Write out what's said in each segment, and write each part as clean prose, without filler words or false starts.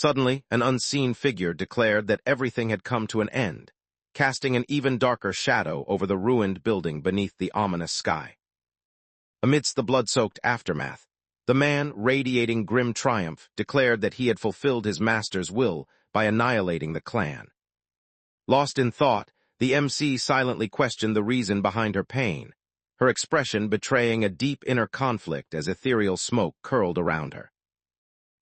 Suddenly, an unseen figure declared that everything had come to an end, casting an even darker shadow over the ruined building beneath the ominous sky. Amidst the blood-soaked aftermath, the man, radiating grim triumph, declared that he had fulfilled his master's will by annihilating the clan. Lost in thought, the MC silently questioned the reason behind her pain, her expression betraying a deep inner conflict as ethereal smoke curled around her.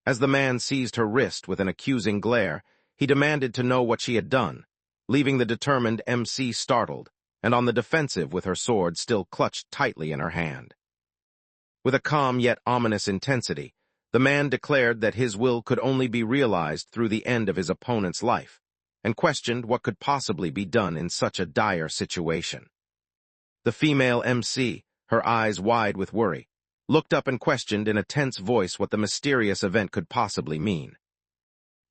As the man seized her wrist with an accusing glare, he demanded to know what she had done, leaving the determined MC startled and on the defensive with her sword still clutched tightly in her hand. With a calm yet ominous intensity, the man declared that his will could only be realized through the end of his opponent's life, and questioned what could possibly be done in such a dire situation. The female MC, her eyes wide with worry, looked up and questioned in a tense voice what the mysterious event could possibly mean.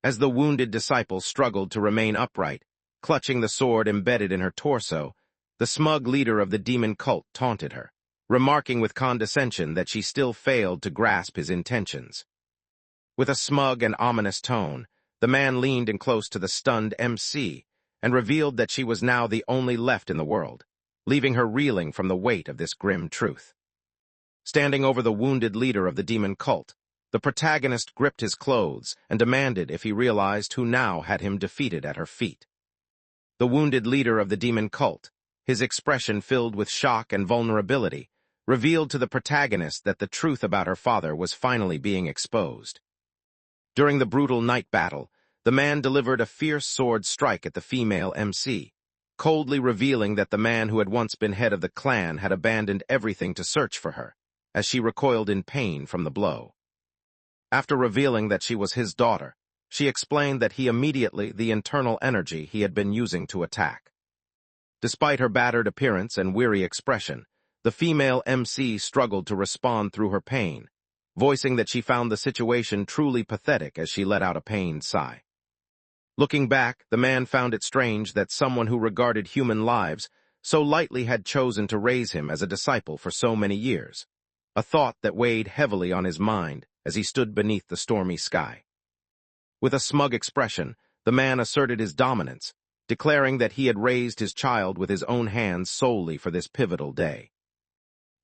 As the wounded disciple struggled to remain upright, clutching the sword embedded in her torso, the smug leader of the demon cult taunted her, remarking with condescension that she still failed to grasp his intentions. With a smug and ominous tone, the man leaned in close to the stunned MC and revealed that she was now the only left in the world, leaving her reeling from the weight of this grim truth. Standing over the wounded leader of the demon cult, the protagonist gripped his clothes and demanded if he realized who now had him defeated at her feet. The wounded leader of the demon cult, his expression filled with shock and vulnerability, revealed to the protagonist that the truth about her father was finally being exposed. During the brutal night battle, the man delivered a fierce sword strike at the female MC, coldly revealing that the man who had once been head of the clan had abandoned everything to search for her, as she recoiled in pain from the blow. After revealing that she was his daughter, she explained that he immediately the internal energy he had been using to attack. Despite her battered appearance and weary expression, the female MC struggled to respond through her pain, voicing that she found the situation truly pathetic as she let out a pained sigh. Looking back, the man found it strange that someone who regarded human lives so lightly had chosen to raise him as a disciple for so many years, a thought that weighed heavily on his mind as he stood beneath the stormy sky. With a smug expression, the man asserted his dominance, declaring that he had raised his child with his own hands solely for this pivotal day.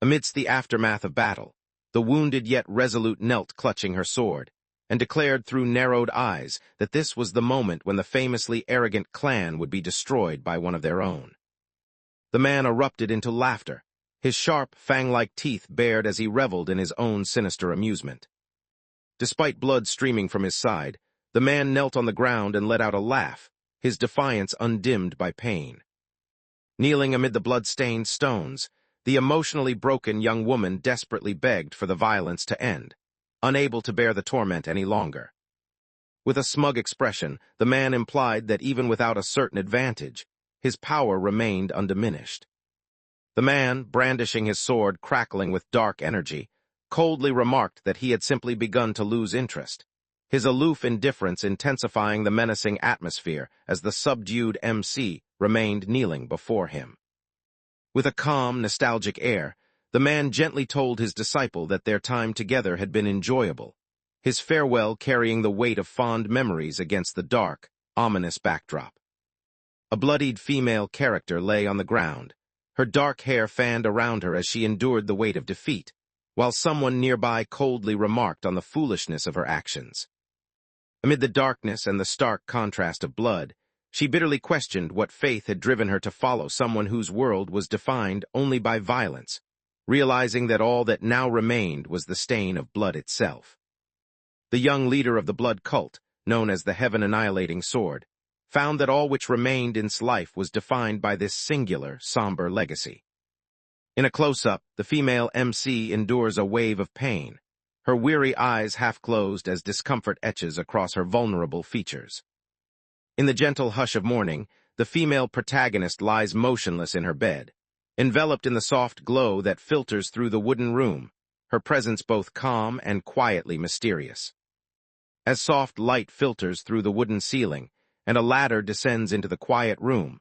Amidst the aftermath of battle, the wounded yet resolute knelt clutching her sword, and declared through narrowed eyes that this was the moment when the famously arrogant clan would be destroyed by one of their own. The man erupted into laughter, his sharp, fang-like teeth bared as he reveled in his own sinister amusement. Despite blood streaming from his side, the man knelt on the ground and let out a laugh, his defiance undimmed by pain. Kneeling amid the blood-stained stones, the emotionally broken young woman desperately begged for the violence to end, unable to bear the torment any longer. With a smug expression, the man implied that even without a certain advantage, his power remained undiminished. The man, brandishing his sword crackling with dark energy, coldly remarked that he had simply begun to lose interest, his aloof indifference intensifying the menacing atmosphere as the subdued MC remained kneeling before him. With a calm, nostalgic air, the man gently told his disciple that their time together had been enjoyable, his farewell carrying the weight of fond memories against the dark, ominous backdrop. A bloodied female character lay on the ground, her dark hair fanned around her as she endured the weight of defeat, while someone nearby coldly remarked on the foolishness of her actions. Amid the darkness and the stark contrast of blood, she bitterly questioned what faith had driven her to follow someone whose world was defined only by violence, realizing that all that now remained was the stain of blood itself. The young leader of the blood cult, known as the Heaven-Annihilating Sword, found that all which remained in his life was defined by this singular, somber legacy. In a close-up, the female MC endures a wave of pain, her weary eyes half-closed as discomfort etches across her vulnerable features. In the gentle hush of morning, the female protagonist lies motionless in her bed, enveloped in the soft glow that filters through the wooden room, her presence both calm and quietly mysterious. As soft light filters through the wooden ceiling, and a ladder descends into the quiet room,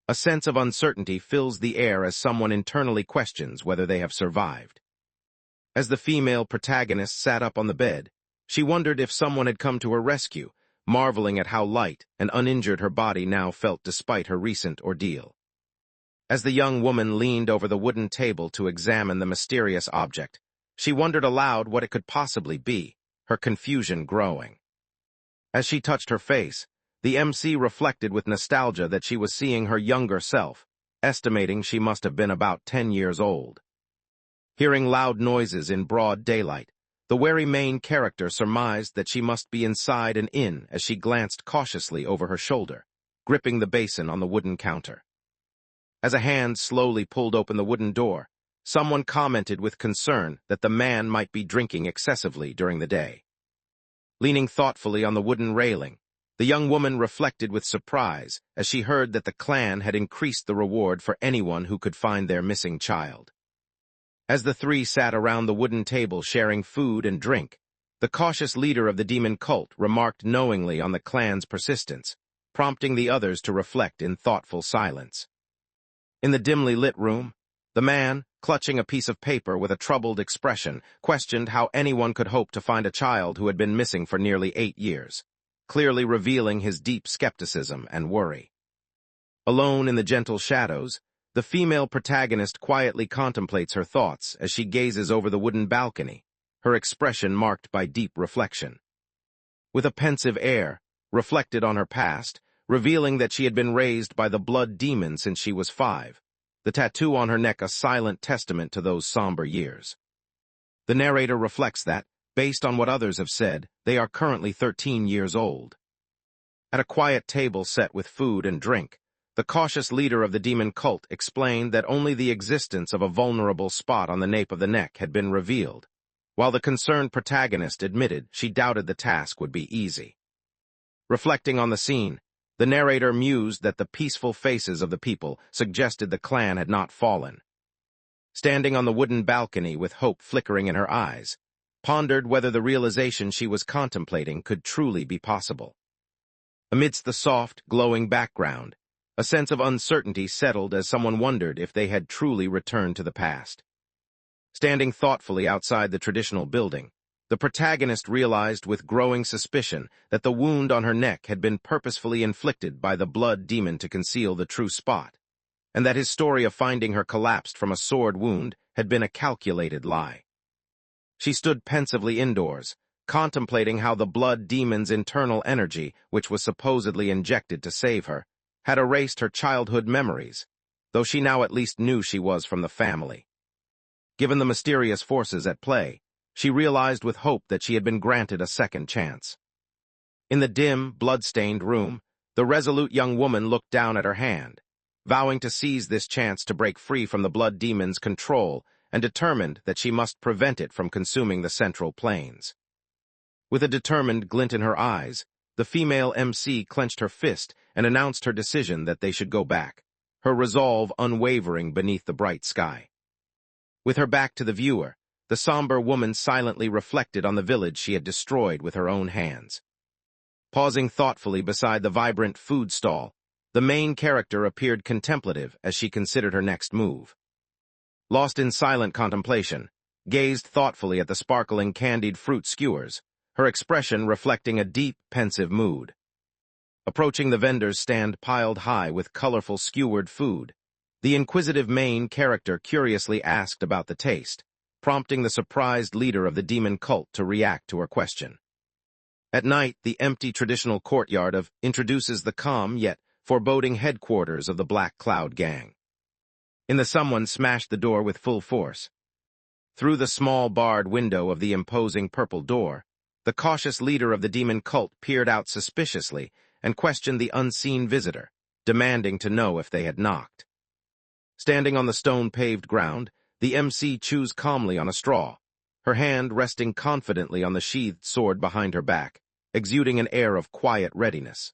a sense of uncertainty fills the air as someone internally questions whether they have survived. As the female protagonist sat up on the bed, she wondered if someone had come to her rescue, marveling at how light and uninjured her body now felt despite her recent ordeal. As the young woman leaned over the wooden table to examine the mysterious object, she wondered aloud what it could possibly be, her confusion growing. As she touched her face, the MC reflected with nostalgia that she was seeing her younger self, estimating she must have been about 10 years old. Hearing loud noises in broad daylight, the wary main character surmised that she must be inside an inn as she glanced cautiously over her shoulder, gripping the basin on the wooden counter. As a hand slowly pulled open the wooden door, someone commented with concern that the man might be drinking excessively during the day. Leaning thoughtfully on the wooden railing, the young woman reflected with surprise as she heard that the clan had increased the reward for anyone who could find their missing child. As the three sat around the wooden table sharing food and drink, the cautious leader of the demon cult remarked knowingly on the clan's persistence, prompting the others to reflect in thoughtful silence. In the dimly lit room, the man, clutching a piece of paper with a troubled expression, questioned how anyone could hope to find a child who had been missing for nearly 8 years, clearly revealing his deep skepticism and worry. Alone in the gentle shadows, the female protagonist quietly contemplates her thoughts as she gazes over the wooden balcony, her expression marked by deep reflection. With a pensive air, reflected on her past, revealing that she had been raised by the blood demon since she was 5, the tattoo on her neck a silent testament to those somber years. The narrator reflects that, based on what others have said, they are currently 13 years old. At a quiet table set with food and drink, the cautious leader of the demon cult explained that only the existence of a vulnerable spot on the nape of the neck had been revealed, while the concerned protagonist admitted she doubted the task would be easy. Reflecting on the scene, the narrator mused that the peaceful faces of the people suggested the clan had not fallen. Standing on the wooden balcony with hope flickering in her eyes, pondered whether the realization she was contemplating could truly be possible. Amidst the soft, glowing background, a sense of uncertainty settled as someone wondered if they had truly returned to the past. Standing thoughtfully outside the traditional building, the protagonist realized with growing suspicion that the wound on her neck had been purposefully inflicted by the blood demon to conceal the true spot, and that his story of finding her collapsed from a sword wound had been a calculated lie. She stood pensively indoors, contemplating how the blood demon's internal energy, which was supposedly injected to save her, had erased her childhood memories, though she now at least knew she was from the family. Given the mysterious forces at play, she realized with hope that she had been granted a second chance. In the dim, blood-stained room, the resolute young woman looked down at her hand, vowing to seize this chance to break free from the blood demon's control and determined that she must prevent it from consuming the central plains. With a determined glint in her eyes, the female MC clenched her fist and announced her decision that they should go back, her resolve unwavering beneath the bright sky. With her back to the viewer, the somber woman silently reflected on the village she had destroyed with her own hands. Pausing thoughtfully beside the vibrant food stall, the main character appeared contemplative as she considered her next move. Lost in silent contemplation, gazed thoughtfully at the sparkling candied fruit skewers, her expression reflecting a deep, pensive mood. Approaching the vendor's stand piled high with colorful skewered food, the inquisitive main character curiously asked about the taste, prompting the surprised leader of the demon cult to react to her question. At night, the empty traditional courtyard of introduces the calm yet foreboding headquarters of the Black Cloud Gang. In the someone smashed the door with full force. Through the small barred window of the imposing purple door, the cautious leader of the demon cult peered out suspiciously and questioned the unseen visitor, demanding to know if they had knocked. Standing on the stone-paved ground, the MC chews calmly on a straw, her hand resting confidently on the sheathed sword behind her back, exuding an air of quiet readiness.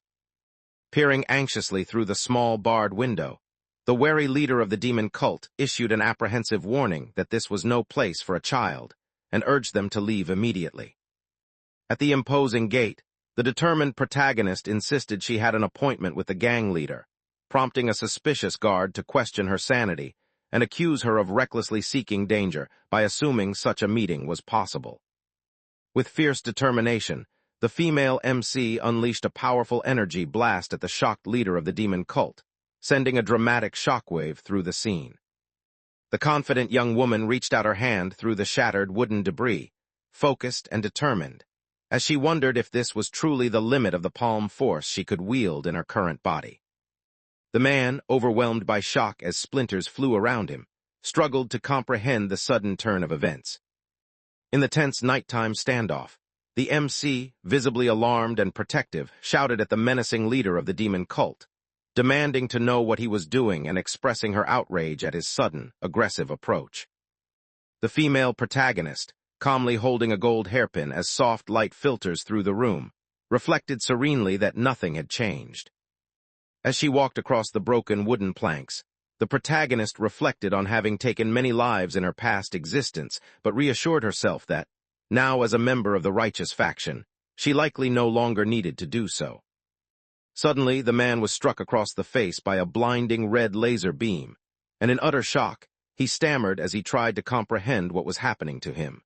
Peering anxiously through the small barred window, the wary leader of the demon cult issued an apprehensive warning that this was no place for a child, and urged them to leave immediately. At the imposing gate, the determined protagonist insisted she had an appointment with the gang leader, prompting a suspicious guard to question her sanity and accuse her of recklessly seeking danger by assuming such a meeting was possible. With fierce determination, The female MC unleashed a powerful energy blast at the shocked leader of the demon cult, sending a dramatic shockwave through the scene. The confident young woman reached out her hand through the shattered wooden debris, focused and determined, as she wondered if this was truly the limit of the palm force she could wield in her current body. The man, overwhelmed by shock as splinters flew around him, struggled to comprehend the sudden turn of events. In the tense nighttime standoff, the MC, visibly alarmed and protective, shouted at the menacing leader of the demon cult, demanding to know what he was doing and expressing her outrage at his sudden, aggressive approach. The female protagonist, calmly holding a gold hairpin as soft light filters through the room, reflected serenely that nothing had changed. As she walked across the broken wooden planks, the protagonist reflected on having taken many lives in her past existence, but reassured herself that, now as a member of the righteous faction, she likely no longer needed to do so. Suddenly, the man was struck across the face by a blinding red laser beam, and in utter shock, he stammered as he tried to comprehend what was happening to him.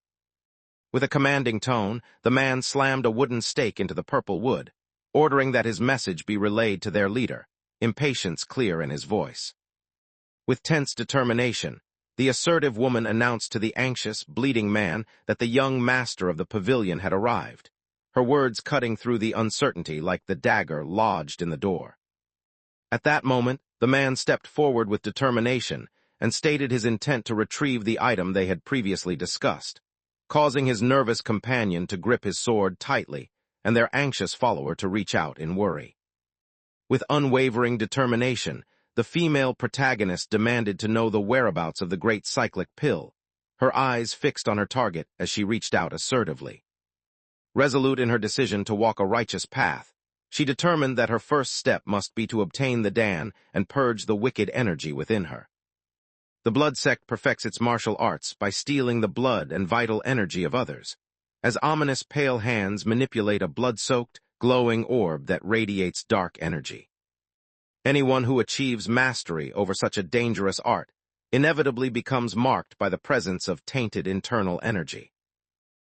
With a commanding tone, the man slammed a wooden stake into the purple wood, ordering that his message be relayed to their leader, impatience clear in his voice. With tense determination, the assertive woman announced to the anxious, bleeding man that the young master of the pavilion had arrived, her words cutting through the uncertainty like the dagger lodged in the door. At that moment, the man stepped forward with determination and stated his intent to retrieve the item they had previously discussed, causing his nervous companion to grip his sword tightly and their anxious follower to reach out in worry. With unwavering determination, the female protagonist demanded to know the whereabouts of the great cyclic pill, her eyes fixed on her target as she reached out assertively. Resolute in her decision to walk a righteous path, she determined that her first step must be to obtain the Dan and purge the wicked energy within her. The blood sect perfects its martial arts by stealing the blood and vital energy of others, as ominous pale hands manipulate a blood-soaked, glowing orb that radiates dark energy. Anyone who achieves mastery over such a dangerous art inevitably becomes marked by the presence of tainted internal energy.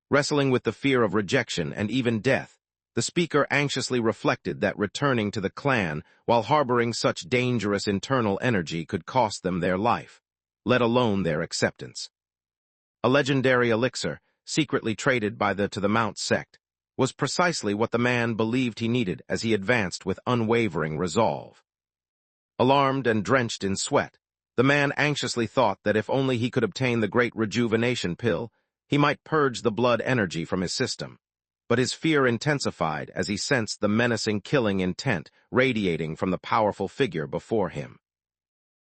Wrestling with the fear of rejection and even death, the speaker anxiously reflected that returning to the clan while harboring such dangerous internal energy could cost them their life, let alone their acceptance. A legendary elixir, secretly traded by the Mount sect, was precisely what the man believed he needed as he advanced with unwavering resolve. Alarmed and drenched in sweat, the man anxiously thought that if only he could obtain the great rejuvenation pill, he might purge the blood energy from his system. But his fear intensified as he sensed the menacing killing intent radiating from the powerful figure before him.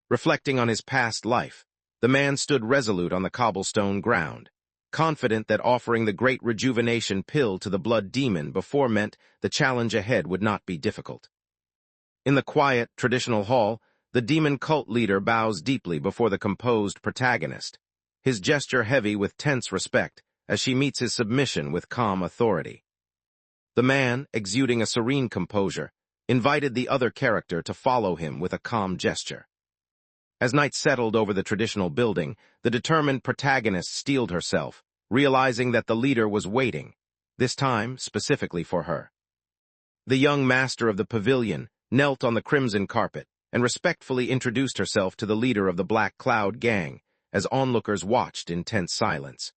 Reflecting on his past life, the man stood resolute on the cobblestone ground, confident that offering the great rejuvenation pill to the blood demon before meant the challenge ahead would not be difficult. In the quiet, traditional hall, the demon cult leader bows deeply before the composed protagonist, his gesture heavy with tense respect as she meets his submission with calm authority. The man, exuding a serene composure, invited the other character to follow him with a calm gesture. As night settled over the traditional building, the determined protagonist steeled herself, realizing that the leader was waiting, this time specifically for her. The young master of the pavilion knelt on the crimson carpet and respectfully introduced herself to the leader of the Black Cloud gang as onlookers watched in tense silence.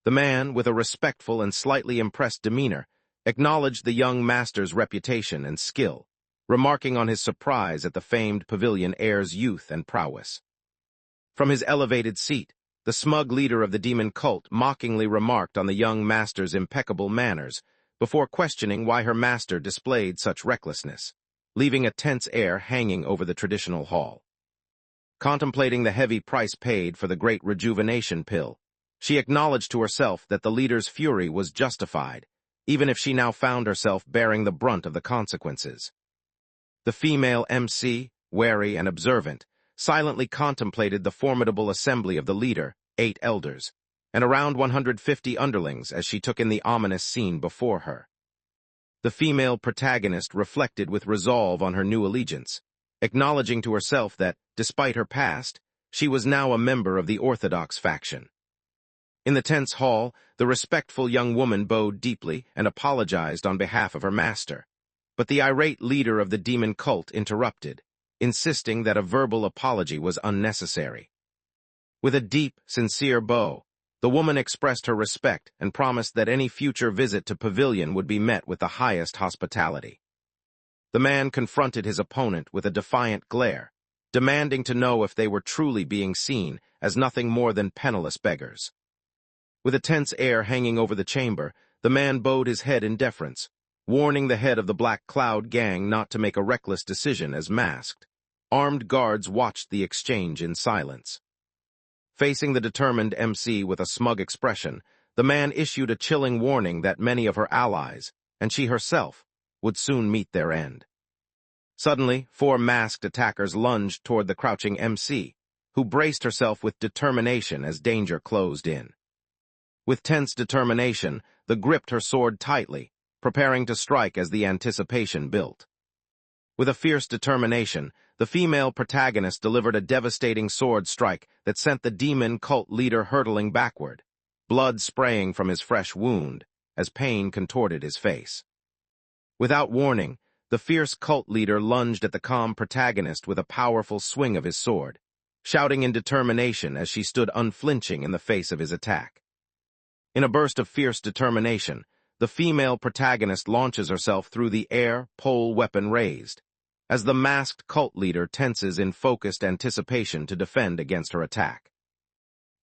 The man, with a respectful and slightly impressed demeanor, acknowledged the young master's reputation and skill, remarking on his surprise at the famed pavilion heir's youth and prowess. From his elevated seat, the smug leader of the demon cult mockingly remarked on the young master's impeccable manners before questioning why her master displayed such recklessness, leaving a tense air hanging over the traditional hall. Contemplating the heavy price paid for the great rejuvenation pill, she acknowledged to herself that the leader's fury was justified, even if she now found herself bearing the brunt of the consequences. The female MC, wary and observant, silently contemplated the formidable assembly of the leader, 8 elders, and around 150 underlings as she took in the ominous scene before her. The female protagonist reflected with resolve on her new allegiance, acknowledging to herself that, despite her past, she was now a member of the Orthodox faction. In the tense hall, the respectful young woman bowed deeply and apologized on behalf of her master. But the irate leader of the demon cult interrupted, insisting that a verbal apology was unnecessary. With a deep, sincere bow, the woman expressed her respect and promised that any future visit to Pavilion would be met with the highest hospitality. The man confronted his opponent with a defiant glare, demanding to know if they were truly being seen as nothing more than penniless beggars. With a tense air hanging over the chamber, the man bowed his head in deference, warning the head of the Black Cloud gang not to make a reckless decision as masked. Armed guards watched the exchange in silence. Facing the determined MC with a smug expression, the man issued a chilling warning that many of her allies, and she herself, would soon meet their end. Suddenly, 4 masked attackers lunged toward the crouching MC, who braced herself with determination as danger closed in. With tense determination, the gripped her sword tightly, preparing to strike as the anticipation built. With a fierce determination, the female protagonist delivered a devastating sword strike that sent the demon cult leader hurtling backward, blood spraying from his fresh wound as pain contorted his face. Without warning, the fierce cult leader lunged at the calm protagonist with a powerful swing of his sword, shouting in determination as she stood unflinching in the face of his attack. In a burst of fierce determination, the female protagonist launches herself through the air, pole weapon raised, as the masked cult leader tenses in focused anticipation to defend against her attack.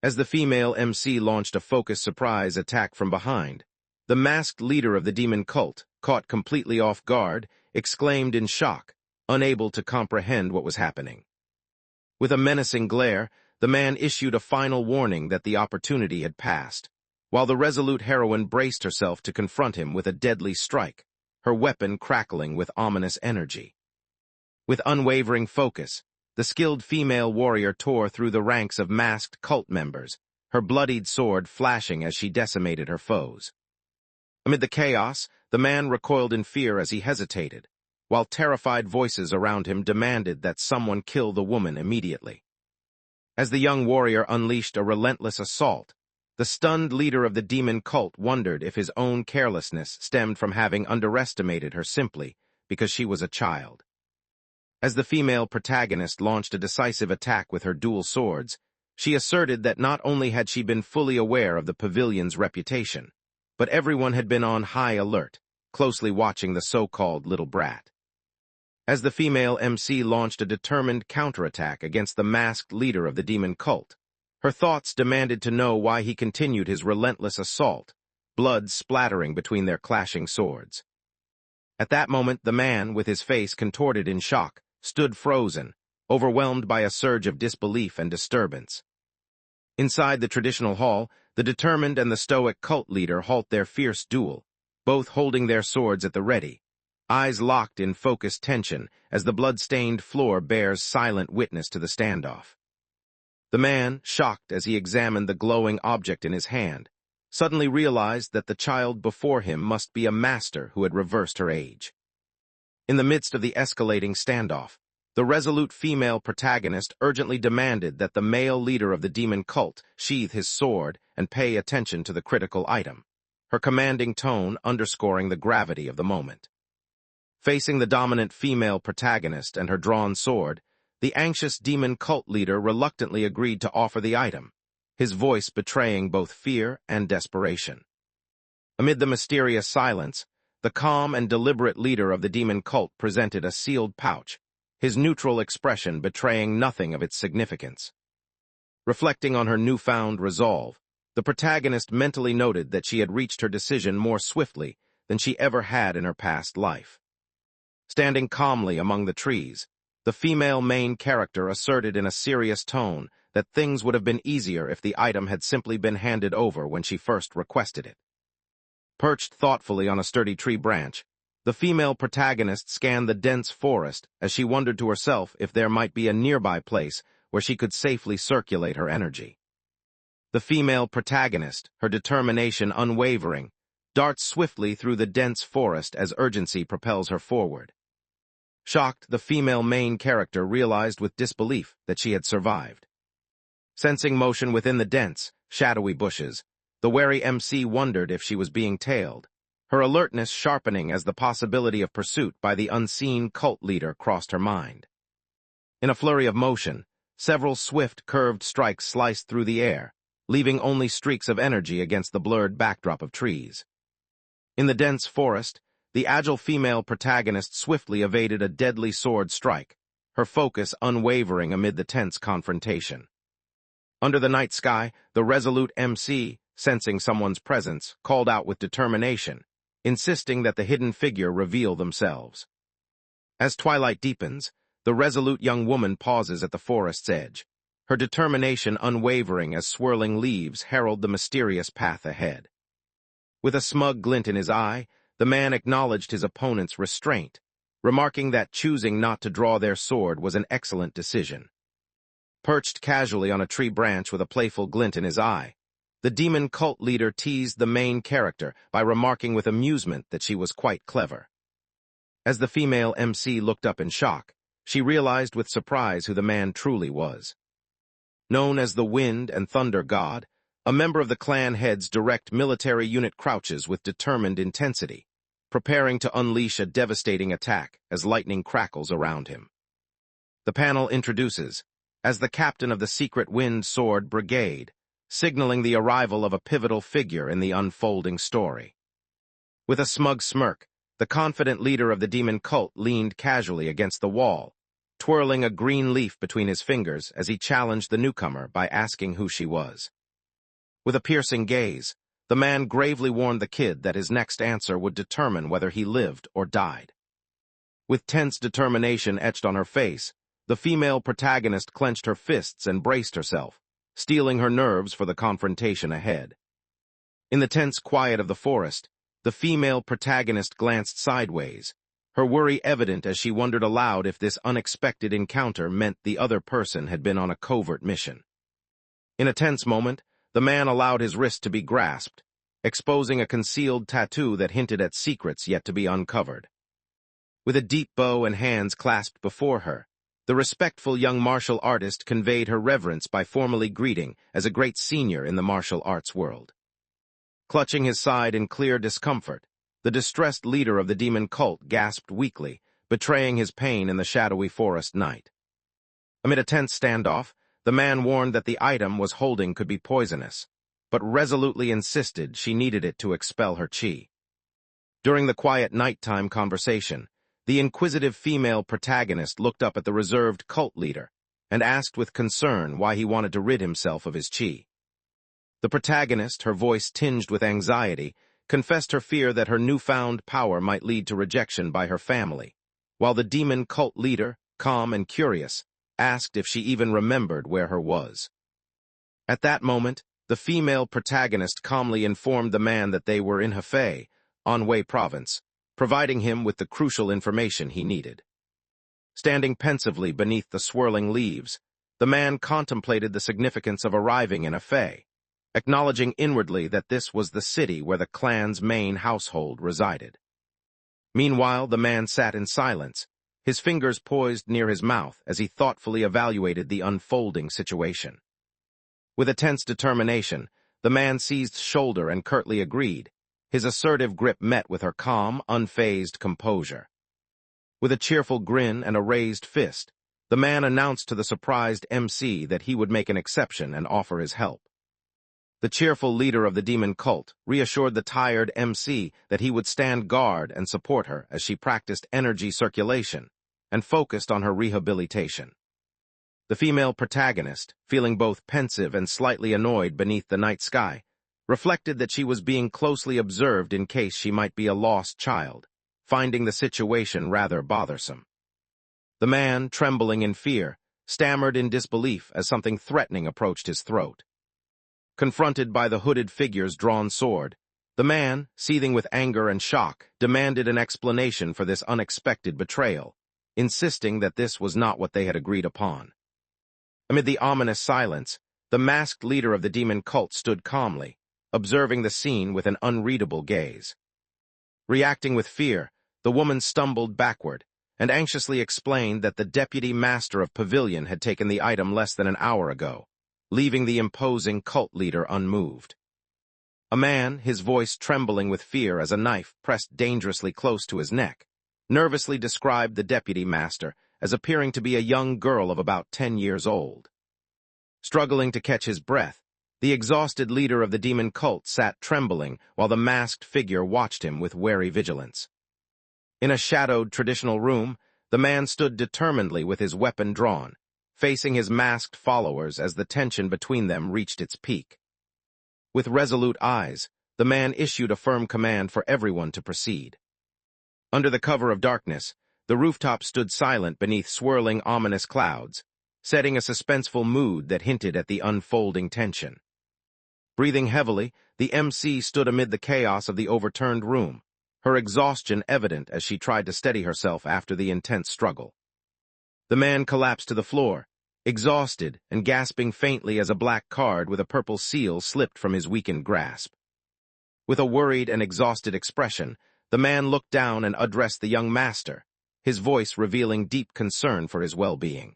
As the female MC launched a focused surprise attack from behind, the masked leader of the demon cult, caught completely off guard, exclaimed in shock, unable to comprehend what was happening. With a menacing glare, the man issued a final warning that the opportunity had passed, while the resolute heroine braced herself to confront him with a deadly strike, her weapon crackling with ominous energy. With unwavering focus, the skilled female warrior tore through the ranks of masked cult members, her bloodied sword flashing as she decimated her foes. Amid the chaos, the man recoiled in fear as he hesitated, while terrified voices around him demanded that someone kill the woman immediately. As the young warrior unleashed a relentless assault, the stunned leader of the demon cult wondered if his own carelessness stemmed from having underestimated her simply because she was a child. As the female protagonist launched a decisive attack with her dual swords, she asserted that not only had she been fully aware of the pavilion's reputation, but everyone had been on high alert, closely watching the so-called little brat. As the female MC launched a determined counterattack against the masked leader of the demon cult, her thoughts demanded to know why he continued his relentless assault, blood splattering between their clashing swords. At that moment, the man, with his face contorted in shock, stood frozen, overwhelmed by a surge of disbelief and disturbance. Inside the traditional hall, the determined and the stoic cult leader halt their fierce duel, both holding their swords at the ready, eyes locked in focused tension as the blood-stained floor bears silent witness to the standoff. The man, shocked as he examined the glowing object in his hand, suddenly realized that the child before him must be a master who had reversed her age. In the midst of the escalating standoff, the resolute female protagonist urgently demanded that the male leader of the demon cult sheath his sword and pay attention to the critical item, her commanding tone underscoring the gravity of the moment. Facing the dominant female protagonist and her drawn sword, the anxious demon cult leader reluctantly agreed to offer the item, his voice betraying both fear and desperation. Amid the mysterious silence, the calm and deliberate leader of the demon cult presented a sealed pouch, his neutral expression betraying nothing of its significance. Reflecting on her newfound resolve, the protagonist mentally noted that she had reached her decision more swiftly than she ever had in her past life. Standing calmly among the trees, the female main character asserted in a serious tone that things would have been easier if the item had simply been handed over when she first requested it. Perched thoughtfully on a sturdy tree branch, the female protagonist scanned the dense forest as she wondered to herself if there might be a nearby place where she could safely circulate her energy. The female protagonist, her determination unwavering, darts swiftly through the dense forest as urgency propels her forward. Shocked, the female main character realized with disbelief that she had survived. Sensing motion within the dense, shadowy bushes, The wary MC wondered if she was being tailed, her alertness sharpening as the possibility of pursuit by the unseen cult leader crossed her mind. In a flurry of motion, several swift, curved strikes sliced through the air, leaving only streaks of energy against the blurred backdrop of trees. In the dense forest, the agile female protagonist swiftly evaded a deadly sword strike, her focus unwavering amid the tense confrontation. Under the night sky, the resolute MC, sensing someone's presence, called out with determination, insisting that the hidden figure reveal themselves. As twilight deepens, the resolute young woman pauses at the forest's edge, her determination unwavering as swirling leaves herald the mysterious path ahead. With a smug glint in his eye, the man acknowledged his opponent's restraint, remarking that choosing not to draw their sword was an excellent decision. Perched casually on a tree branch with a playful glint in his eye, the demon cult leader teased the main character by remarking with amusement that she was quite clever. As the female MC looked up in shock, she realized with surprise who the man truly was. Known as the Wind and Thunder God, a member of the clan head's direct military unit crouches with determined intensity, preparing to unleash a devastating attack as lightning crackles around him. The panel introduces, as the captain of the secret Wind Sword Brigade, signaling the arrival of a pivotal figure in the unfolding story. With a smug smirk, the confident leader of the demon cult leaned casually against the wall, twirling a green leaf between his fingers as he challenged the newcomer by asking who she was. With a piercing gaze, the man gravely warned the kid that his next answer would determine whether he lived or died. With tense determination etched on her face, the female protagonist clenched her fists and braced herself, steeling her nerves for the confrontation ahead. In the tense quiet of the forest, the female protagonist glanced sideways, her worry evident as she wondered aloud if this unexpected encounter meant the other person had been on a covert mission. In a tense moment, the man allowed his wrist to be grasped, exposing a concealed tattoo that hinted at secrets yet to be uncovered. With a deep bow and hands clasped before her, the respectful young martial artist conveyed her reverence by formally greeting as a great senior in the martial arts world. Clutching his side in clear discomfort, the distressed leader of the demon cult gasped weakly, betraying his pain in the shadowy forest night. Amid a tense standoff, the man warned that the item was holding could be poisonous, but resolutely insisted she needed it to expel her chi. During the quiet nighttime conversation, the inquisitive female protagonist looked up at the reserved cult leader and asked with concern why he wanted to rid himself of his chi. The protagonist, her voice tinged with anxiety, confessed her fear that her newfound power might lead to rejection by her family, while the demon cult leader, calm and curious, asked if she even remembered where her was. At that moment, the female protagonist calmly informed the man that they were in Hefei, Anhui Province, providing him with the crucial information he needed. Standing pensively beneath the swirling leaves, the man contemplated the significance of arriving in Hefei, acknowledging inwardly that this was the city where the clan's main household resided. Meanwhile, the man sat in silence, his fingers poised near his mouth as he thoughtfully evaluated the unfolding situation. With a tense determination, the man seized shoulder and curtly agreed, his assertive grip met with her calm, unfazed composure. With a cheerful grin and a raised fist, the man announced to the surprised MC that he would make an exception and offer his help. The cheerful leader of the demon cult reassured the tired MC that he would stand guard and support her as she practiced energy circulation and focused on her rehabilitation. The female protagonist, feeling both pensive and slightly annoyed beneath the night sky, reflected that she was being closely observed in case she might be a lost child, finding the situation rather bothersome. The man, trembling in fear, stammered in disbelief as something threatening approached his throat. Confronted by the hooded figure's drawn sword, the man, seething with anger and shock, demanded an explanation for this unexpected betrayal, insisting that this was not what they had agreed upon. Amid the ominous silence, the masked leader of the demon cult stood calmly, observing the scene with an unreadable gaze. Reacting with fear, the woman stumbled backward and anxiously explained that the deputy master of Pavilion had taken the item less than an hour ago, leaving the imposing cult leader unmoved. A man, his voice trembling with fear as a knife pressed dangerously close to his neck, nervously described the deputy master as appearing to be a young girl of about 10 years old. Struggling to catch his breath, the exhausted leader of the demon cult sat trembling while the masked figure watched him with wary vigilance. In a shadowed traditional room, the man stood determinedly with his weapon drawn, facing his masked followers as the tension between them reached its peak. With resolute eyes, the man issued a firm command for everyone to proceed. Under the cover of darkness, the rooftop stood silent beneath swirling ominous clouds, setting a suspenseful mood that hinted at the unfolding tension. Breathing heavily, the MC stood amid the chaos of the overturned room, her exhaustion evident as she tried to steady herself after the intense struggle. The man collapsed to the floor, exhausted and gasping faintly as a black card with a purple seal slipped from his weakened grasp. With a worried and exhausted expression, the man looked down and addressed the young master, his voice revealing deep concern for his well-being.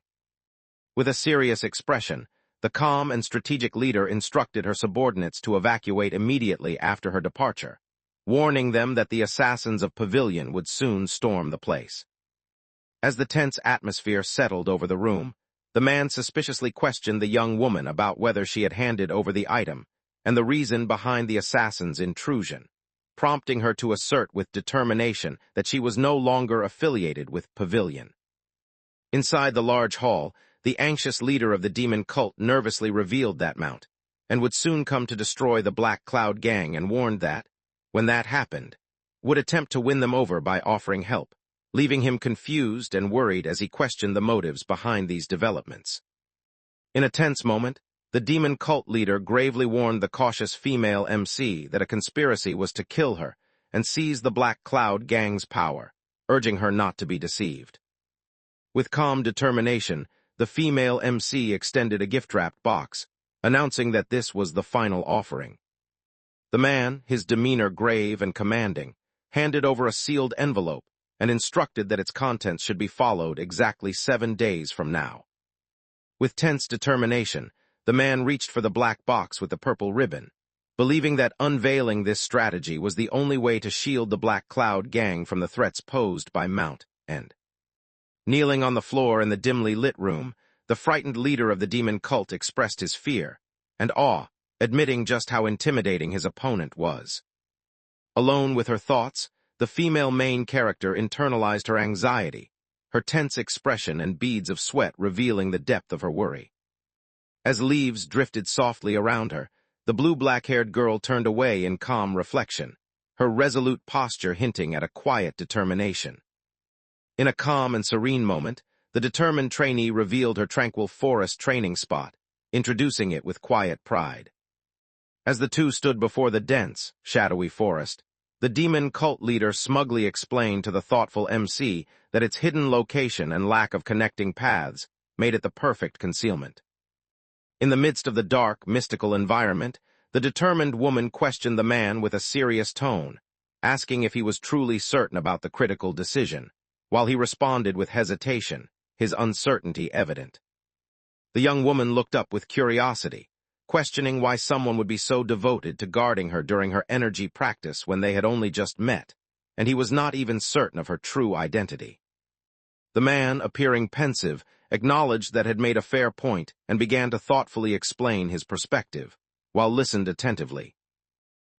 With a serious expression, the calm and strategic leader instructed her subordinates to evacuate immediately after her departure, warning them that the assassins of Pavilion would soon storm the place. As the tense atmosphere settled over the room, the man suspiciously questioned the young woman about whether she had handed over the item and the reason behind the assassin's intrusion, prompting her to assert with determination that she was no longer affiliated with Pavilion. Inside the large hall, the anxious leader of the demon cult nervously revealed that Mount, and would soon come to destroy the Black Cloud gang, and warned that, when that happened, would attempt to win them over by offering help, leaving him confused and worried as he questioned the motives behind these developments. In a tense moment, the demon cult leader gravely warned the cautious female MC that a conspiracy was to kill her and seize the Black Cloud gang's power, urging her not to be deceived. With calm determination, the female MC extended a gift-wrapped box, announcing that this was the final offering. The man, his demeanor grave and commanding, handed over a sealed envelope and instructed that its contents should be followed exactly 7 days from now. With tense determination, the man reached for the black box with the purple ribbon, believing that unveiling this strategy was the only way to shield the Black Cloud gang from the threats posed by Mount and. Kneeling on the floor in the dimly lit room, the frightened leader of the demon cult expressed his fear and awe, admitting just how intimidating his opponent was. Alone with her thoughts, the female main character internalized her anxiety, her tense expression and beads of sweat revealing the depth of her worry. As leaves drifted softly around her, the blue-black-haired girl turned away in calm reflection, her resolute posture hinting at a quiet determination. In a calm and serene moment, the determined trainee revealed her tranquil forest training spot, introducing it with quiet pride. As the two stood before the dense, shadowy forest, the demon cult leader smugly explained to the thoughtful MC that its hidden location and lack of connecting paths made it the perfect concealment. In the midst of the dark, mystical environment, the determined woman questioned the man with a serious tone, asking if he was truly certain about the critical decision, while he responded with hesitation, his uncertainty evident. The young woman looked up with curiosity, questioning why someone would be so devoted to guarding her during her energy practice when they had only just met, and he was not even certain of her true identity. The man, appearing pensive, acknowledged that had made a fair point and began to thoughtfully explain his perspective, while listened attentively.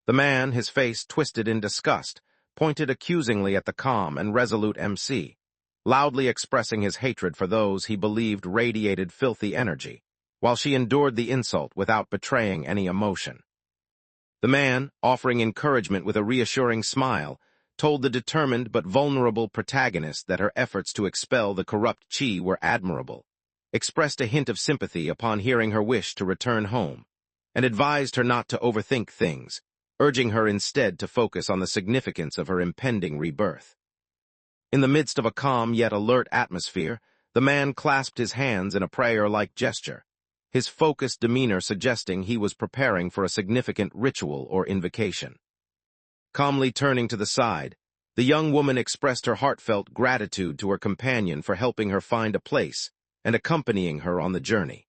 The man, his face twisted in disgust, pointed accusingly at the calm and resolute MC, loudly expressing his hatred for those he believed radiated filthy energy, while she endured the insult without betraying any emotion. The man, offering encouragement with a reassuring smile, told the determined but vulnerable protagonist that her efforts to expel the corrupt Chi were admirable, expressed a hint of sympathy upon hearing her wish to return home, and advised her not to overthink things, urging her instead to focus on the significance of her impending rebirth. In the midst of a calm yet alert atmosphere, the man clasped his hands in a prayer-like gesture, his focused demeanor suggesting he was preparing for a significant ritual or invocation. Calmly turning to the side, the young woman expressed her heartfelt gratitude to her companion for helping her find a place and accompanying her on the journey.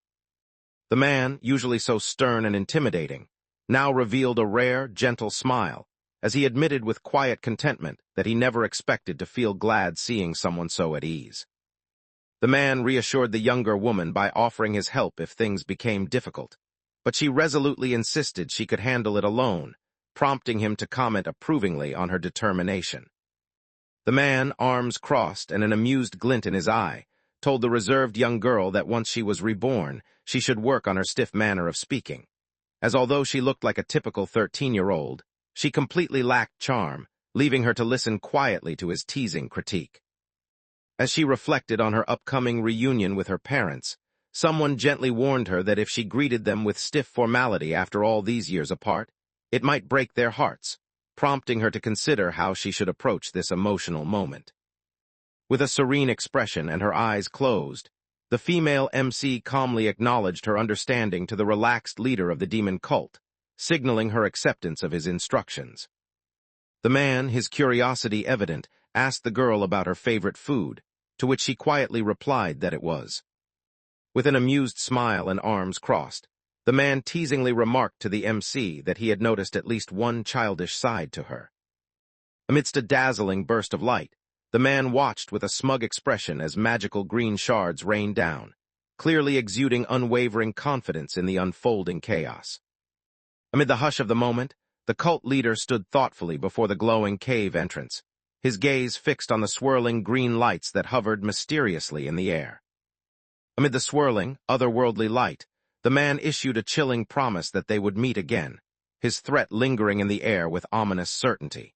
The man, usually so stern and intimidating, now revealed a rare, gentle smile, as he admitted with quiet contentment that he never expected to feel glad seeing someone so at ease. The man reassured the younger woman by offering his help if things became difficult, but she resolutely insisted she could handle it alone, prompting him to comment approvingly on her determination. The man, arms crossed and an amused glint in his eye, told the reserved young girl that once she was reborn, she should work on her stiff manner of speaking, as although she looked like a typical 13-year-old, she completely lacked charm, leaving her to listen quietly to his teasing critique. As she reflected on her upcoming reunion with her parents, someone gently warned her that if she greeted them with stiff formality after all these years apart, it might break their hearts, prompting her to consider how she should approach this emotional moment. With a serene expression and her eyes closed, the female MC calmly acknowledged her understanding to the relaxed leader of the demon cult, signaling her acceptance of his instructions. The man, his curiosity evident, asked the girl about her favorite food, to which she quietly replied that it was. With an amused smile and arms crossed, the man teasingly remarked to the MC that he had noticed at least one childish side to her. Amidst a dazzling burst of light, the man watched with a smug expression as magical green shards rained down, clearly exuding unwavering confidence in the unfolding chaos. Amid the hush of the moment, the cult leader stood thoughtfully before the glowing cave entrance, his gaze fixed on the swirling green lights that hovered mysteriously in the air. Amid the swirling, otherworldly light, the man issued a chilling promise that they would meet again, his threat lingering in the air with ominous certainty.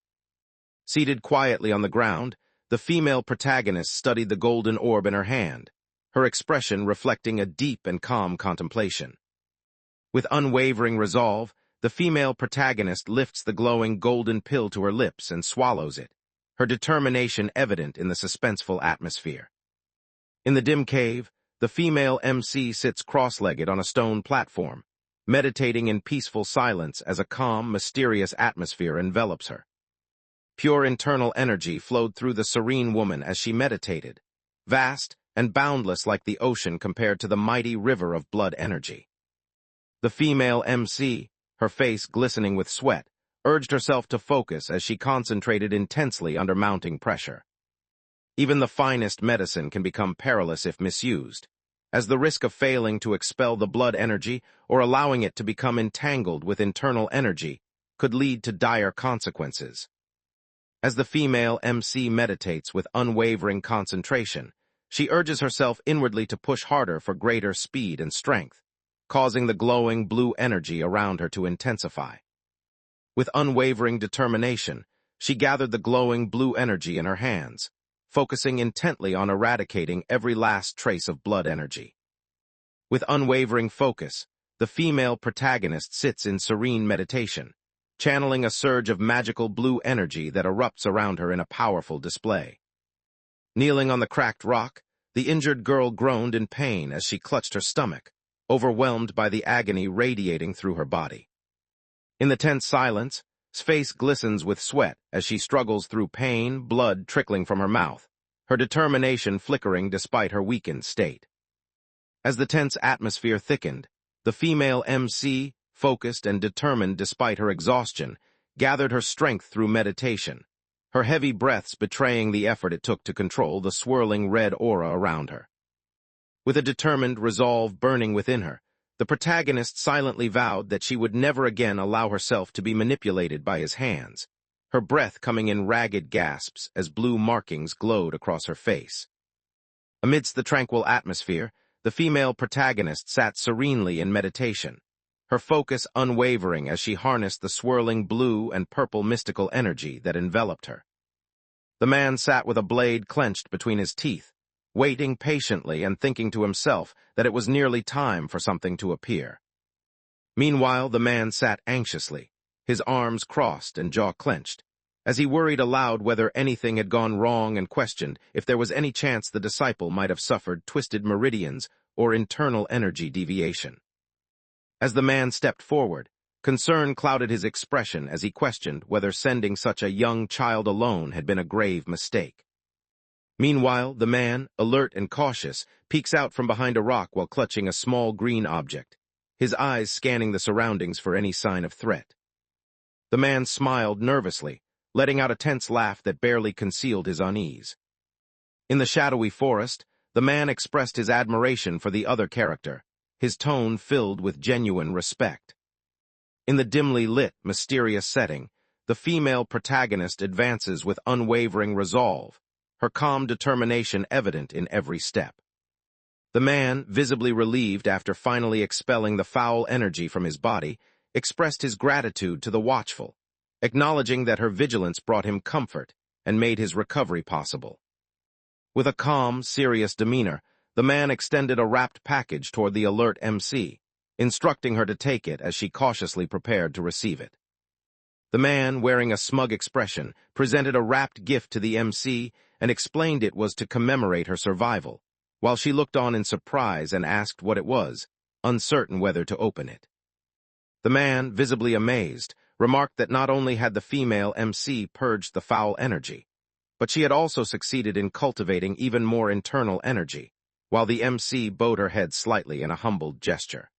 Seated quietly on the ground, the female protagonist studied the golden orb in her hand, her expression reflecting a deep and calm contemplation. With unwavering resolve, the female protagonist lifts the glowing golden pill to her lips and swallows it, her determination evident in the suspenseful atmosphere. In the dim cave, the female MC sits cross-legged on a stone platform, meditating in peaceful silence as a calm, mysterious atmosphere envelops her. Pure internal energy flowed through the serene woman as she meditated, vast and boundless like the ocean compared to the mighty river of blood energy. The female MC, her face glistening with sweat, urged herself to focus as she concentrated intensely under mounting pressure. Even the finest medicine can become perilous if misused, as the risk of failing to expel the blood energy or allowing it to become entangled with internal energy could lead to dire consequences. As the female MC meditates with unwavering concentration, she urges herself inwardly to push harder for greater speed and strength, causing the glowing blue energy around her to intensify. With unwavering determination, she gathered the glowing blue energy in her hands, focusing intently on eradicating every last trace of blood energy. With unwavering focus, the female protagonist sits in serene meditation, channeling a surge of magical blue energy that erupts around her in a powerful display. Kneeling on the cracked rock, the injured girl groaned in pain as she clutched her stomach, overwhelmed by the agony radiating through her body. In the tense silence, her face glistens with sweat as she struggles through pain, blood trickling from her mouth, her determination flickering despite her weakened state. As the tense atmosphere thickened, the female MC, focused and determined despite her exhaustion, gathered her strength through meditation, her heavy breaths betraying the effort it took to control the swirling red aura around her. With a determined resolve burning within her, the protagonist silently vowed that she would never again allow herself to be manipulated by his hands, her breath coming in ragged gasps as blue markings glowed across her face. Amidst the tranquil atmosphere, the female protagonist sat serenely in meditation, her focus unwavering as she harnessed the swirling blue and purple mystical energy that enveloped her. The man sat with a blade clenched between his teeth, waiting patiently and thinking to himself that it was nearly time for something to appear. Meanwhile, the man sat anxiously, his arms crossed and jaw clenched, as he worried aloud whether anything had gone wrong and questioned if there was any chance the disciple might have suffered twisted meridians or internal energy deviation. As the man stepped forward, concern clouded his expression as he questioned whether sending such a young child alone had been a grave mistake. Meanwhile, the man, alert and cautious, peeks out from behind a rock while clutching a small green object, his eyes scanning the surroundings for any sign of threat. The man smiled nervously, letting out a tense laugh that barely concealed his unease. In the shadowy forest, the man expressed his admiration for the other character, his tone filled with genuine respect. In the dimly lit, mysterious setting, the female protagonist advances with unwavering resolve, her calm determination evident in every step. The man, visibly relieved after finally expelling the foul energy from his body, expressed his gratitude to the watchful, acknowledging that her vigilance brought him comfort and made his recovery possible. With a calm, serious demeanor, the man extended a wrapped package toward the alert MC, instructing her to take it as she cautiously prepared to receive it. The man, wearing a smug expression, presented a wrapped gift to the MC and explained it was to commemorate her survival, while she looked on in surprise and asked what it was, uncertain whether to open it. The man, visibly amazed, remarked that not only had the female MC purged the foul energy, but she had also succeeded in cultivating even more internal energy, while the MC bowed her head slightly in a humbled gesture.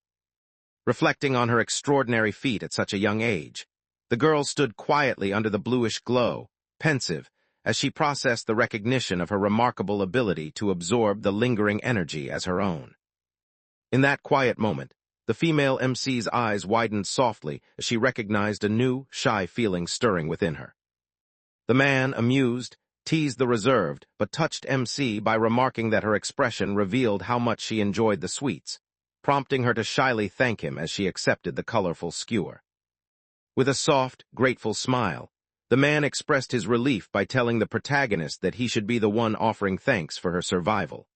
Reflecting on her extraordinary feat at such a young age, the girl stood quietly under the bluish glow, pensive, as she processed the recognition of her remarkable ability to absorb the lingering energy as her own. In that quiet moment, the female MC's eyes widened softly as she recognized a new, shy feeling stirring within her. The man, amused, teased the reserved but touched MC by remarking that her expression revealed how much she enjoyed the sweets, prompting her to shyly thank him as she accepted the colorful skewer. With a soft, grateful smile, the man expressed his relief by telling the protagonist that he should be the one offering thanks for her survival.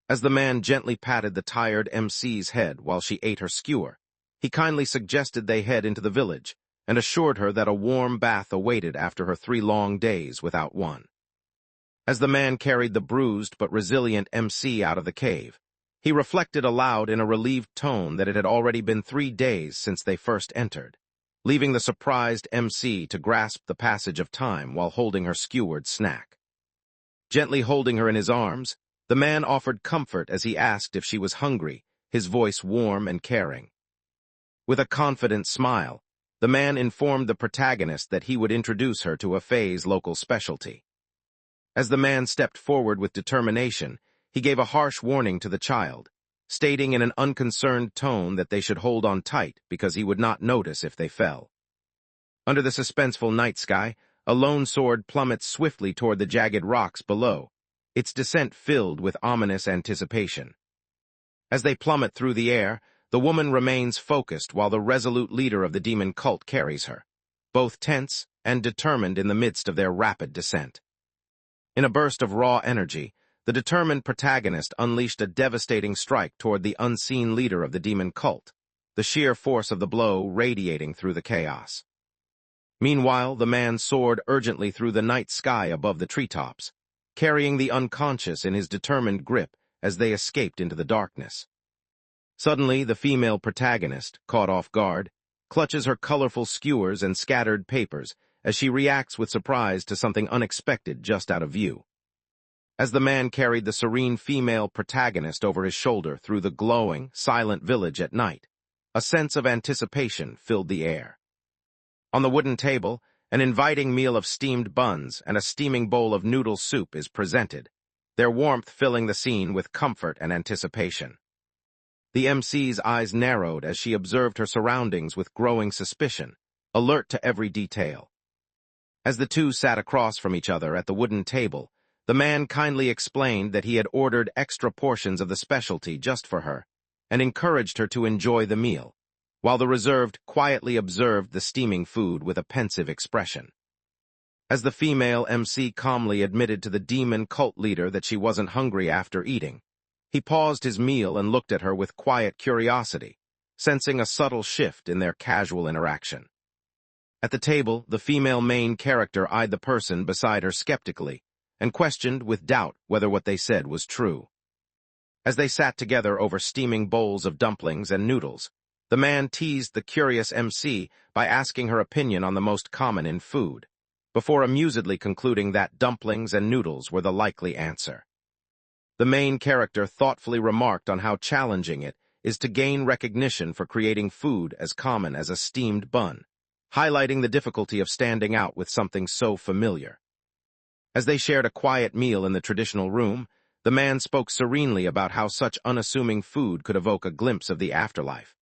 As the man gently patted the tired MC's head while she ate her skewer, he kindly suggested they head into the village, and assured her that a warm bath awaited after her 3 long days without one. As the man carried the bruised but resilient MC out of the cave, he reflected aloud in a relieved tone that it had already been 3 days since they first entered, leaving the surprised MC to grasp the passage of time while holding her skewered snack. Gently holding her in his arms, the man offered comfort as he asked if she was hungry, his voice warm and caring. With a confident smile, the man informed the protagonist that he would introduce her to a Faye's local specialty. As the man stepped forward with determination, he gave a harsh warning to the child, stating in an unconcerned tone that they should hold on tight because he would not notice if they fell. Under the suspenseful night sky, a lone sword plummets swiftly toward the jagged rocks below, its descent filled with ominous anticipation. As they plummet through the air, the woman remains focused while the resolute leader of the demon cult carries her, both tense and determined in the midst of their rapid descent. In a burst of raw energy, the determined protagonist unleashed a devastating strike toward the unseen leader of the demon cult, the sheer force of the blow radiating through the chaos. Meanwhile, the man soared urgently through the night sky above the treetops, carrying the unconscious in his determined grip as they escaped into the darkness. Suddenly, the female protagonist, caught off guard, clutches her colorful skewers and scattered papers as she reacts with surprise to something unexpected just out of view. As the man carried the serene female protagonist over his shoulder through the glowing, silent village at night, a sense of anticipation filled the air. On the wooden table, an inviting meal of steamed buns and a steaming bowl of noodle soup is presented, their warmth filling the scene with comfort and anticipation. The MC's eyes narrowed as she observed her surroundings with growing suspicion, alert to every detail. As the two sat across from each other at the wooden table, the man kindly explained that he had ordered extra portions of the specialty just for her, and encouraged her to enjoy the meal, while the reserved quietly observed the steaming food with a pensive expression. As the female MC calmly admitted to the demon cult leader that she wasn't hungry after eating, he paused his meal and looked at her with quiet curiosity, sensing a subtle shift in their casual interaction. At the table, the female main character eyed the person beside her skeptically and questioned with doubt whether what they said was true. As they sat together over steaming bowls of dumplings and noodles, the man teased the curious MC by asking her opinion on the most common in food, before amusedly concluding that dumplings and noodles were the likely answer. The main character thoughtfully remarked on how challenging it is to gain recognition for creating food as common as a steamed bun, highlighting the difficulty of standing out with something so familiar. As they shared a quiet meal in the traditional room, the man spoke serenely about how such unassuming food could evoke a glimpse of the afterlife,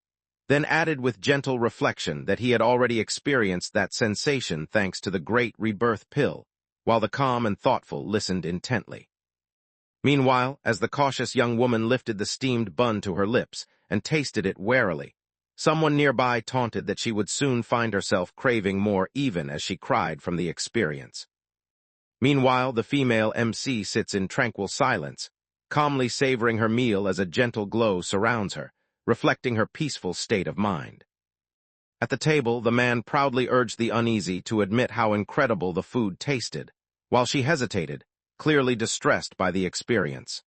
then added with gentle reflection that he had already experienced that sensation thanks to the great rebirth pill, while the calm and thoughtful listened intently. Meanwhile, as the cautious young woman lifted the steamed bun to her lips and tasted it warily, someone nearby taunted that she would soon find herself craving more even as she cried from the experience. Meanwhile, the female MC sits in tranquil silence, calmly savoring her meal as a gentle glow surrounds her, reflecting her peaceful state of mind. At the table, the man proudly urged the uneasy to admit how incredible the food tasted, while she hesitated, clearly distressed by the experience.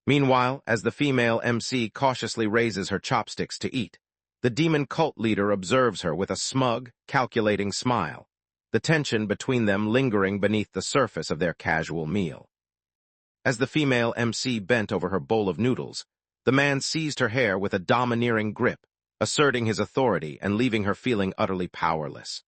Meanwhile, as the female MC cautiously raises her chopsticks to eat, the demon cult leader observes her with a smug, calculating smile, the tension between them lingering beneath the surface of their casual meal. As the female MC bent over her bowl of noodles, the man seized her hair with a domineering grip, asserting his authority and leaving her feeling utterly powerless.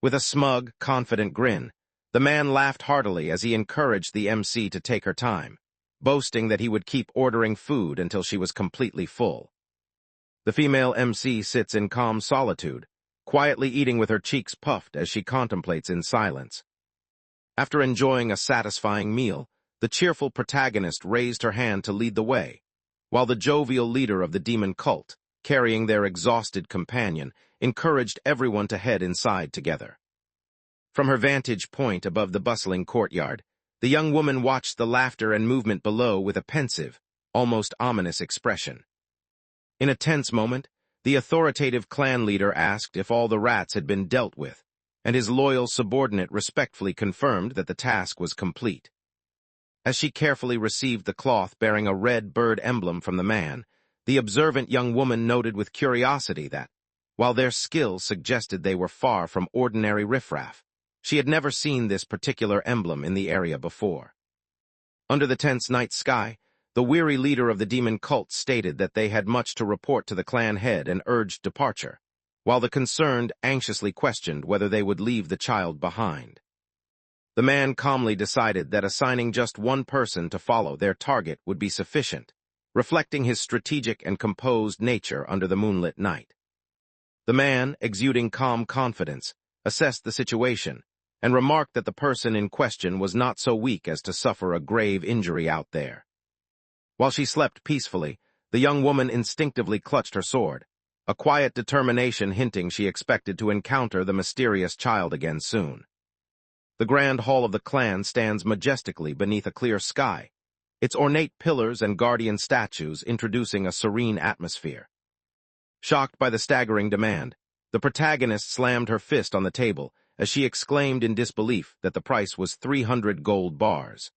With a smug, confident grin, the man laughed heartily as he encouraged the MC to take her time, boasting that he would keep ordering food until she was completely full. The female MC sits in calm solitude, quietly eating with her cheeks puffed as she contemplates in silence. After enjoying a satisfying meal, the cheerful protagonist raised her hand to lead the way, while the jovial leader of the demon cult, carrying their exhausted companion, encouraged everyone to head inside together. From her vantage point above the bustling courtyard, the young woman watched the laughter and movement below with a pensive, almost ominous expression. In a tense moment, the authoritative clan leader asked if all the rats had been dealt with, and his loyal subordinate respectfully confirmed that the task was complete. As she carefully received the cloth bearing a red bird emblem from the man, the observant young woman noted with curiosity that, while their skill suggested they were far from ordinary riffraff, she had never seen this particular emblem in the area before. Under the tense night sky, the weary leader of the demon cult stated that they had much to report to the clan head and urged departure, while the concerned anxiously questioned whether they would leave the child behind. The man calmly decided that assigning just one person to follow their target would be sufficient, reflecting his strategic and composed nature under the moonlit night. The man, exuding calm confidence, assessed the situation and remarked that the person in question was not so weak as to suffer a grave injury out there. While she slept peacefully, the young woman instinctively clutched her sword, a quiet determination hinting she expected to encounter the mysterious child again soon. The grand hall of the clan stands majestically beneath a clear sky, its ornate pillars and guardian statues introducing a serene atmosphere. Shocked by the staggering demand, the protagonist slammed her fist on the table as she exclaimed in disbelief that the price was 300 gold bars.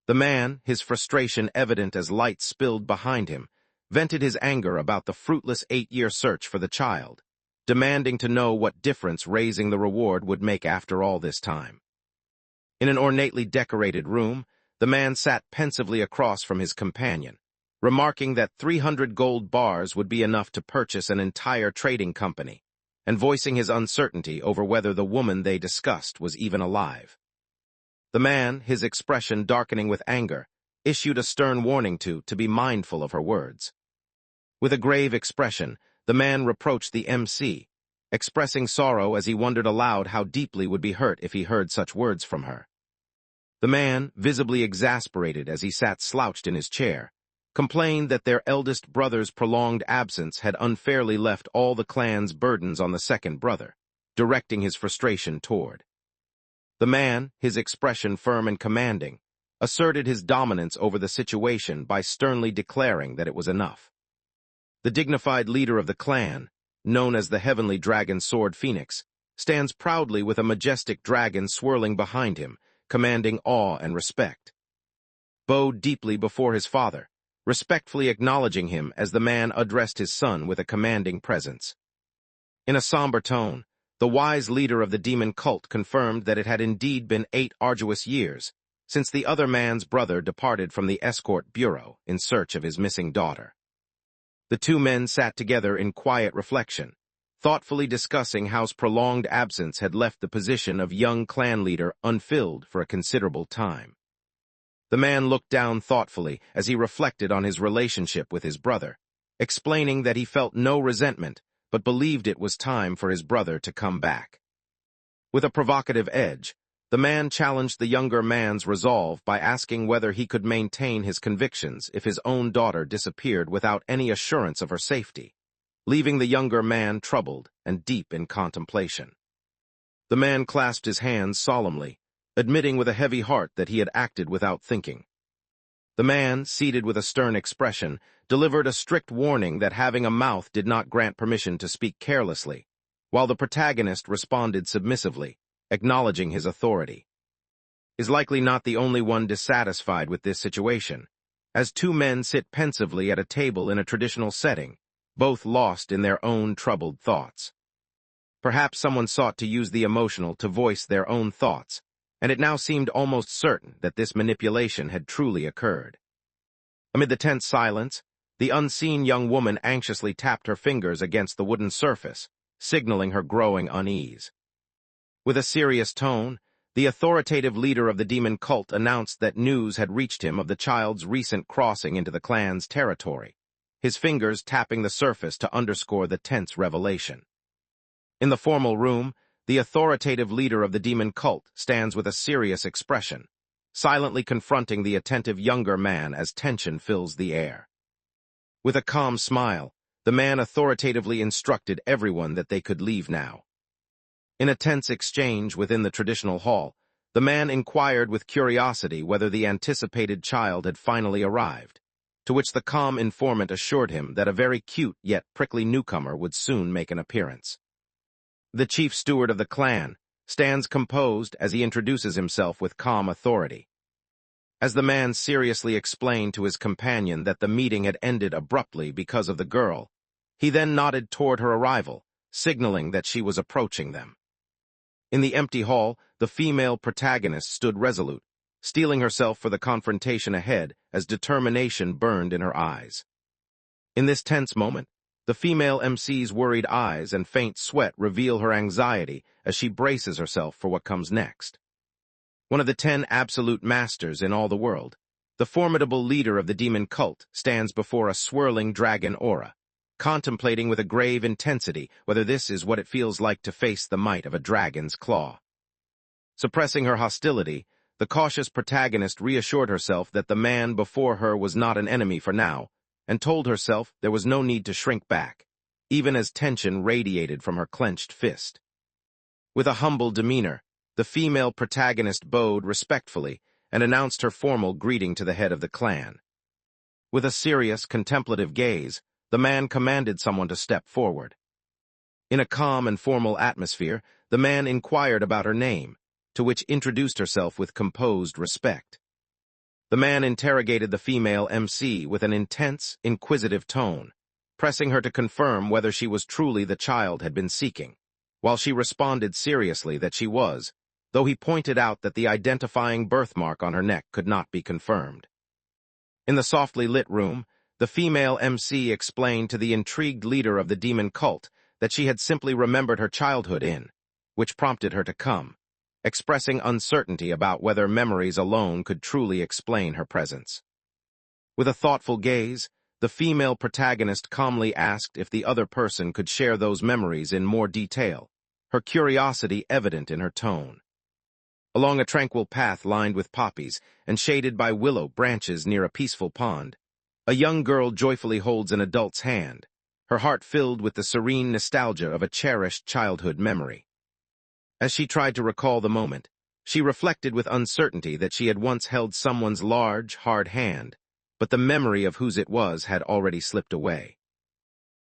The man, his frustration evident as light spilled behind him, vented his anger about the fruitless 8-year search for the child, demanding to know what difference raising the reward would make after all this time. In an ornately decorated room, the man sat pensively across from his companion, remarking that 300 gold bars would be enough to purchase an entire trading company, and voicing his uncertainty over whether the woman they discussed was even alive. The man, his expression darkening with anger, issued a stern warning to be mindful of her words. With a grave expression, the man reproached the MC, expressing sorrow as he wondered aloud how deeply would be hurt if he heard such words from her. The man, visibly exasperated as he sat slouched in his chair, complained that their eldest brother's prolonged absence had unfairly left all the clan's burdens on the second brother, directing his frustration toward. The man, his expression firm and commanding, asserted his dominance over the situation by sternly declaring that it was enough. The dignified leader of the clan, known as the Heavenly Dragon Sword Phoenix, stands proudly with a majestic dragon swirling behind him, commanding awe and respect. Bowed deeply before his father, respectfully acknowledging him as the man addressed his son with a commanding presence. In a somber tone, the wise leader of the demon cult confirmed that it had indeed been 8 arduous years since the other man's brother departed from the escort bureau in search of his missing daughter. The two men sat together in quiet reflection, thoughtfully discussing how prolonged absence had left the position of young clan leader unfilled for a considerable time. The man looked down thoughtfully as he reflected on his relationship with his brother, explaining that he felt no resentment but believed it was time for his brother to come back. With a provocative edge, the man challenged the younger man's resolve by asking whether he could maintain his convictions if his own daughter disappeared without any assurance of her safety, leaving the younger man troubled and deep in contemplation. The man clasped his hands solemnly, admitting with a heavy heart that he had acted without thinking. The man, seated with a stern expression, delivered a strict warning that having a mouth did not grant permission to speak carelessly, while the protagonist responded submissively, acknowledging his authority. Is likely not the only one dissatisfied with this situation, as two men sit pensively at a table in a traditional setting, both lost in their own troubled thoughts. Perhaps someone sought to use the emotional to voice their own thoughts, and it now seemed almost certain that this manipulation had truly occurred. Amid the tense silence, the unseen young woman anxiously tapped her fingers against the wooden surface, signaling her growing unease. With a serious tone, the authoritative leader of the demon cult announced that news had reached him of the child's recent crossing into the clan's territory, his fingers tapping the surface to underscore the tense revelation. In the formal room, the authoritative leader of the demon cult stands with a serious expression, silently confronting the attentive younger man as tension fills the air. With a calm smile, the man authoritatively instructed everyone that they could leave now. In a tense exchange within the traditional hall, the man inquired with curiosity whether the anticipated child had finally arrived, to which the calm informant assured him that a very cute yet prickly newcomer would soon make an appearance. The chief steward of the clan stands composed as he introduces himself with calm authority. As the man seriously explained to his companion that the meeting had ended abruptly because of the girl, he then nodded toward her arrival, signaling that she was approaching them. In the empty hall, the female protagonist stood resolute, steeling herself for the confrontation ahead as determination burned in her eyes. In this tense moment, the female MC's worried eyes and faint sweat reveal her anxiety as she braces herself for what comes next. One of the 10 absolute masters in all the world, the formidable leader of the demon cult stands before a swirling dragon aura, contemplating with a grave intensity whether this is what it feels like to face the might of a dragon's claw. Suppressing her hostility, the cautious protagonist reassured herself that the man before her was not an enemy for now, and told herself there was no need to shrink back, even as tension radiated from her clenched fist. With a humble demeanor, the female protagonist bowed respectfully and announced her formal greeting to the head of the clan. With a serious, contemplative gaze, the man commanded someone to step forward. In a calm and formal atmosphere, the man inquired about her name, to which introduced herself with composed respect. The man interrogated the female MC with an intense, inquisitive tone, pressing her to confirm whether she was truly the child had been seeking, while she responded seriously that she was, though he pointed out that the identifying birthmark on her neck could not be confirmed. In the softly lit room, the female MC explained to the intrigued leader of the demon cult that she had simply remembered her childhood which prompted her to come, expressing uncertainty about whether memories alone could truly explain her presence. With a thoughtful gaze, the female protagonist calmly asked if the other person could share those memories in more detail, her curiosity evident in her tone. Along a tranquil path lined with poppies and shaded by willow branches near a peaceful pond, a young girl joyfully holds an adult's hand, her heart filled with the serene nostalgia of a cherished childhood memory. As she tried to recall the moment, she reflected with uncertainty that she had once held someone's large, hard hand, but the memory of whose it was had already slipped away.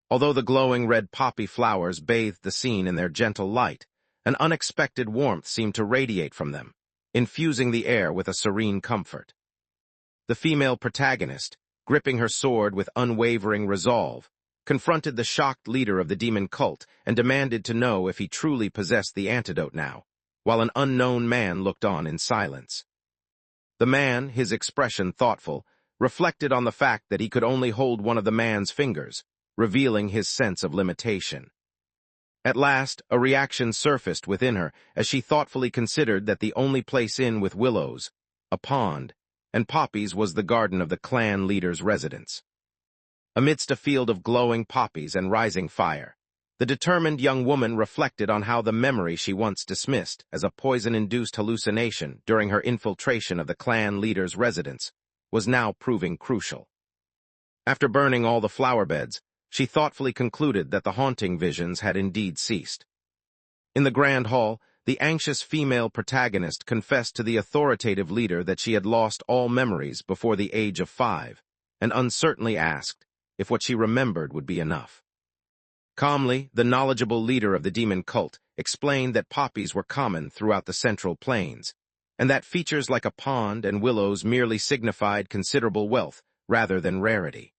Although the glowing red poppy flowers bathed the scene in their gentle light, an unexpected warmth seemed to radiate from them, infusing the air with a serene comfort. The female protagonist, gripping her sword with unwavering resolve, confronted the shocked leader of the demon cult and demanded to know if he truly possessed the antidote now, while an unknown man looked on in silence. The man, his expression thoughtful, reflected on the fact that he could only hold one of the man's fingers, revealing his sense of limitation. At last, a reaction surfaced within her as she thoughtfully considered that the only place in with willows, a pond, and poppies was the garden of the clan leader's residence. Amidst a field of glowing poppies and rising fire, the determined young woman reflected on how the memory she once dismissed as a poison-induced hallucination during her infiltration of the clan leader's residence was now proving crucial. After burning all the flower beds, she thoughtfully concluded that the haunting visions had indeed ceased. In the grand hall, the anxious female protagonist confessed to the authoritative leader that she had lost all memories before the age of 5, and uncertainly asked if what she remembered would be enough. Calmly, the knowledgeable leader of the demon cult explained that poppies were common throughout the Central Plains, and that features like a pond and willows merely signified considerable wealth rather than rarity.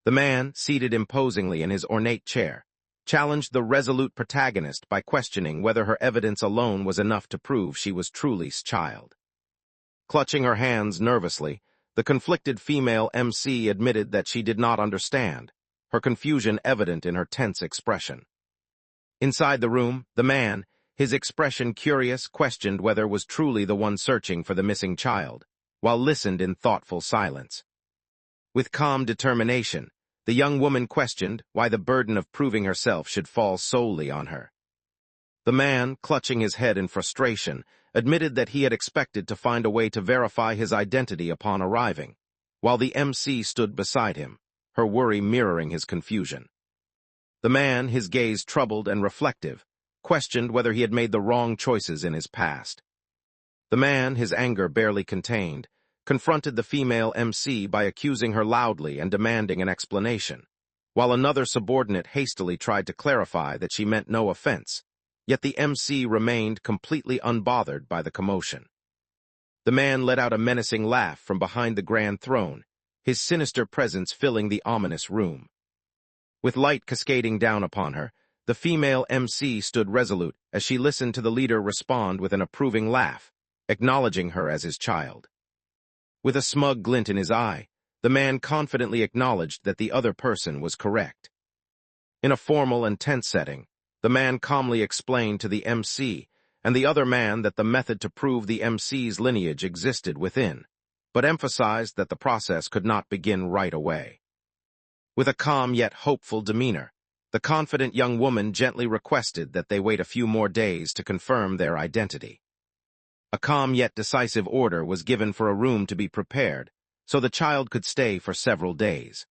The man, seated imposingly in his ornate chair, challenged the resolute protagonist by questioning whether her evidence alone was enough to prove she was Truly's child. Clutching her hands nervously, the conflicted female MC admitted that she did not understand, her confusion evident in her tense expression. Inside the room, the man, his expression curious, questioned whether was Truly the one searching for the missing child, while listened in thoughtful silence. With calm determination, the young woman questioned why the burden of proving herself should fall solely on her. The man, clutching his head in frustration, admitted that he had expected to find a way to verify his identity upon arriving, while the MC stood beside him, her worry mirroring his confusion. The man, his gaze troubled and reflective, questioned whether he had made the wrong choices in his past. The man, his anger barely contained, confronted the female MC by accusing her loudly and demanding an explanation, while another subordinate hastily tried to clarify that she meant no offense, yet the MC remained completely unbothered by the commotion. The man let out a menacing laugh from behind the grand throne, his sinister presence filling the ominous room. With light cascading down upon her, the female MC stood resolute as she listened to the leader respond with an approving laugh, acknowledging her as his child. With a smug glint in his eye, the man confidently acknowledged that the other person was correct. In a formal and tense setting, the man calmly explained to the MC and the other man that the method to prove the MC's lineage existed within, but emphasized that the process could not begin right away. With a calm yet hopeful demeanor, the confident young woman gently requested that they wait a few more days to confirm their identity. A calm yet decisive order was given for a room to be prepared, so the child could stay for several days.